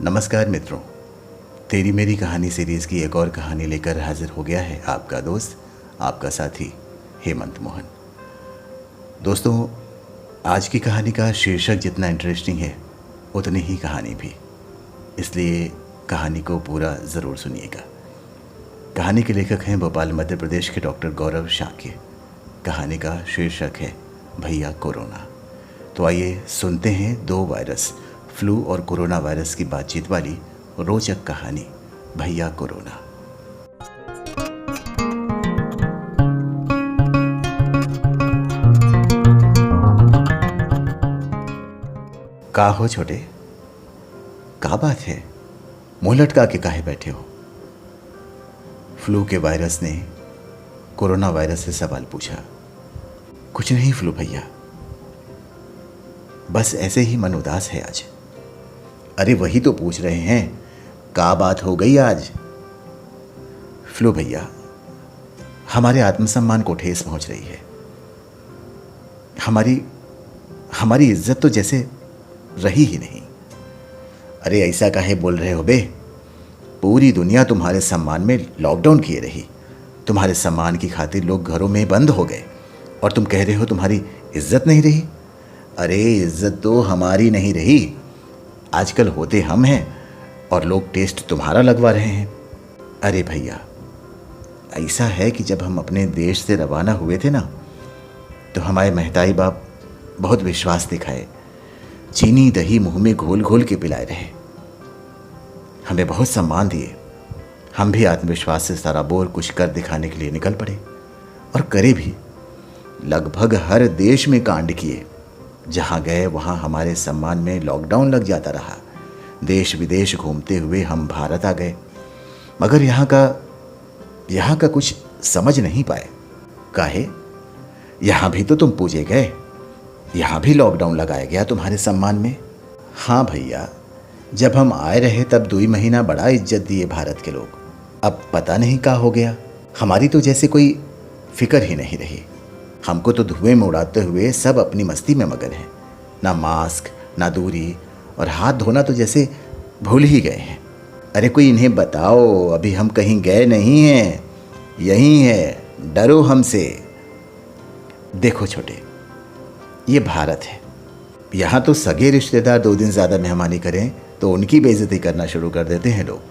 नमस्कार मित्रों, तेरी मेरी कहानी सीरीज़ की एक और कहानी लेकर हाजिर हो गया है आपका दोस्त, आपका साथी हेमंत मोहन। दोस्तों, आज की कहानी का शीर्षक जितना इंटरेस्टिंग है उतनी ही कहानी भी, इसलिए कहानी को पूरा ज़रूर सुनिएगा। कहानी के लेखक हैं भोपाल मध्य प्रदेश के डॉक्टर गौरव शाक्य। कहानी का शीर्षक है भैया कोरोना। तो आइए सुनते हैं दो वायरस, फ्लू और कोरोना वायरस की बातचीत वाली रोचक कहानी भैया कोरोना। का हो छोटे, का बात है? मुंह लटका के काहे बैठे हो? फ्लू के वायरस ने कोरोना वायरस से सवाल पूछा। कुछ नहीं फ्लू भैया, बस ऐसे ही मन उदास है आज। अरे वही तो पूछ रहे हैं, का बात हो गई आज? फ्लू भैया, हमारे आत्मसम्मान को ठेस पहुंच रही है। हमारी इज्जत तो जैसे रही ही नहीं। अरे ऐसा काहे बोल रहे हो बे? पूरी दुनिया तुम्हारे सम्मान में लॉकडाउन किए रही। तुम्हारे सम्मान की खातिर लोग घरों में बंद हो गए और तुम कह रहे हो तुम्हारी इज्जत नहीं रही। अरे इज्जत तो हमारी नहीं रही, आजकल होते हम हैं और लोग टेस्ट तुम्हारा लगवा रहे हैं। अरे भैया, ऐसा है कि जब हम अपने देश से रवाना हुए थे ना, तो हमारे महताई बाप बहुत विश्वास दिखाए, चीनी दही मुंह में घोल घोल के पिलाए रहे, हमें बहुत सम्मान दिए। हम भी आत्मविश्वास से सराबोर कुछ कर दिखाने के लिए निकल पड़े और करे भी। लगभग हर देश में कांड किए, जहाँ गए वहाँ हमारे सम्मान में लॉकडाउन लग जाता रहा। देश विदेश घूमते हुए हम भारत आ गए, मगर यहाँ का कुछ समझ नहीं पाए। काहे? यहाँ भी तो तुम पूजे गए, यहाँ भी लॉकडाउन लगाया गया तुम्हारे सम्मान में। हाँ भैया, जब हम आए रहे तब 2 महीना बड़ा इज्जत दिए भारत के लोग। अब पता नहीं क्या हो गया, हमारी तो जैसे कोई फिक्र ही नहीं रही। हमको तो धुएं में उड़ाते हुए सब अपनी मस्ती में मगन हैं। ना मास्क, ना दूरी, और हाथ धोना तो जैसे भूल ही गए हैं। अरे कोई इन्हें बताओ, अभी हम कहीं गए नहीं हैं, यहीं है, डरो हमसे। देखो छोटे, ये भारत है। यहाँ तो सगे रिश्तेदार 2 दिन ज़्यादा मेहमानी करें तो उनकी बेइज्जती करना शुरू कर देते हैं लोग।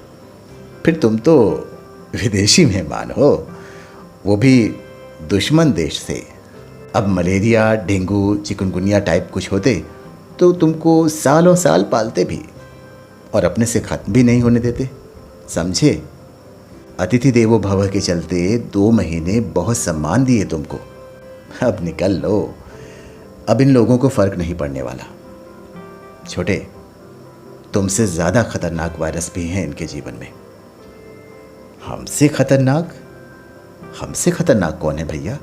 फिर तुम तो विदेशी मेहमान हो, वो भी दुश्मन देश से। अब मलेरिया, डेंगू, चिकनगुनिया टाइप कुछ होते तो तुमको सालों साल पालते भी और अपने से ख़त्म भी नहीं होने देते, समझे? अतिथि देवो भव के चलते 2 महीने बहुत सम्मान दिए तुमको। अब निकल लो, अब इन लोगों को फ़र्क नहीं पड़ने वाला। छोटे, तुमसे ज़्यादा खतरनाक वायरस भी हैं इनके जीवन में। हमसे खतरनाक? हमसे खतरनाक कौन है भैया?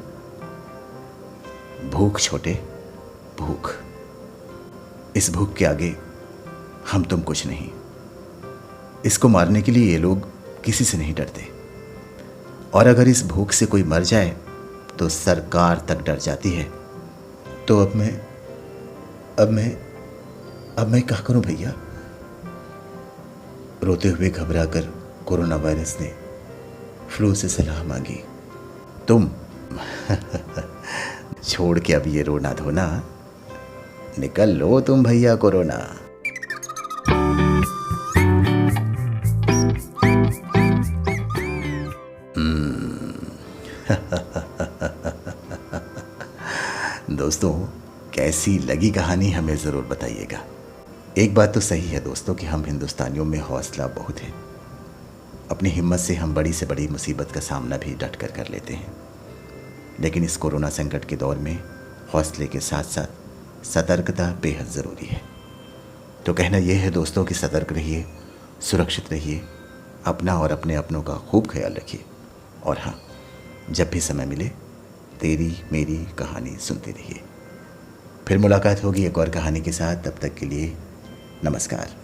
भूख छोटे, भूख। इस भूख के आगे हम तुम कुछ नहीं। इसको मारने के लिए ये लोग किसी से नहीं डरते, और अगर इस भूख से कोई मर जाए तो सरकार तक डर जाती है। तो अब मैं क्या करूं भैया? रोते हुए घबराकर कोरोना वायरस ने फ्लू से सलाह मांगी। तुम छोड़ के अब ये रोना धोना, निकल लो तुम भैया कोरोना। दोस्तों, कैसी लगी कहानी हमें ज़रूर बताइएगा। एक बात तो सही है दोस्तों कि हम हिंदुस्तानियों में हौसला बहुत है। अपनी हिम्मत से हम बड़ी से बड़ी मुसीबत का सामना भी डट कर लेते हैं। लेकिन इस कोरोना संकट के दौर में हौसले के साथ साथ सतर्कता बेहद ज़रूरी है। तो कहना यह है दोस्तों कि सतर्क रहिए, सुरक्षित रहिए, अपना और अपने अपनों का खूब ख्याल रखिए। और हाँ, जब भी समय मिले तेरी मेरी कहानी सुनते रहिए। फिर मुलाकात होगी एक और कहानी के साथ। तब तक के लिए नमस्कार।